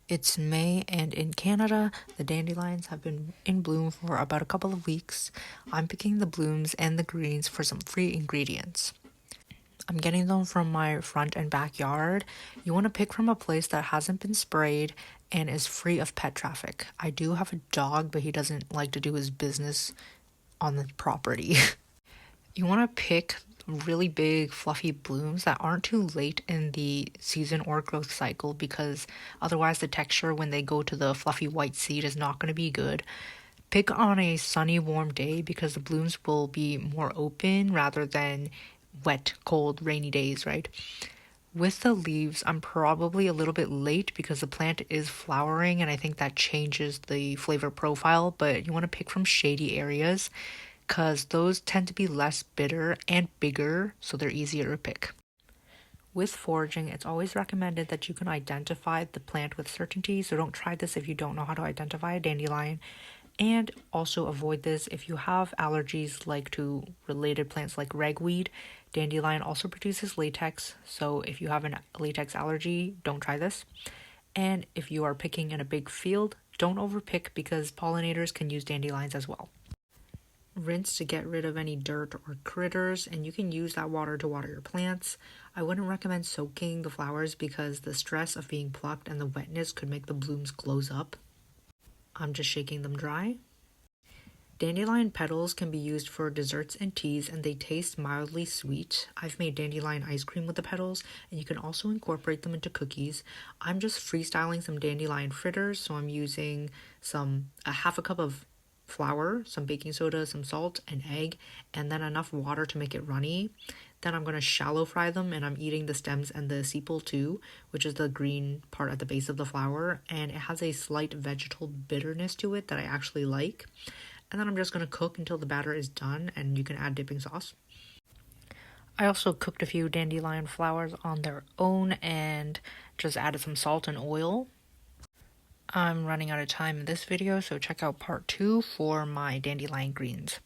It's May, and in Canada, the dandelions have been in bloom for about a couple of weeks. I'm picking the blooms and the greens for some free ingredients. I'm getting them from my front and backyard. You want to pick from a place that hasn't been sprayed and is free of pet traffic. I do have a dog, but he doesn't like to do his business on the property. You want to pick really big, fluffy blooms that aren't too late in the season or growth cycle because otherwise, the texture when they go to the fluffy white seed is not going to be good. Pick on a sunny, warm day because the blooms will be more open rather than wet, cold, rainy days, right? With the leaves, I'm probably a little bit late because the plant is flowering and I think that changes the flavor profile, but you want to pick from shady areas because those tend to be less bitter and bigger, so they're easier to pick. With foraging, it's always recommended that you can identify the plant with certainty, so don't try this if you don't know how to identify a dandelion. And also avoid this if you have allergies like to related plants like ragweed. Dandelion also produces latex, so if you have a latex allergy, don't try this. And if you are picking in a big field, don't overpick because pollinators can use dandelions as well. Rinse to get rid of any dirt or critters, and you can use that water to water your plants. I wouldn't recommend soaking the flowers because the stress of being plucked and the wetness could make the blooms close up. I'm just shaking them dry. Dandelion petals can be used for desserts and teas, and they taste mildly sweet. I've made dandelion ice cream with the petals, and you can also incorporate them into cookies. I'm just freestyling some dandelion fritters, so I'm using a half a cup of flour, some baking soda, some salt, an egg, and then enough water to make it runny. Then I'm going to shallow fry them, and I'm eating the stems and the sepal too, which is the green part at the base of the flower, and it has a slight vegetal bitterness to it that I actually like. And then I'm just going to cook until the batter is done, and you can add dipping sauce. I also cooked a few dandelion flowers on their own and just added some salt and oil. I'm running out of time in this video, so check out part 2 for my dandelion greens.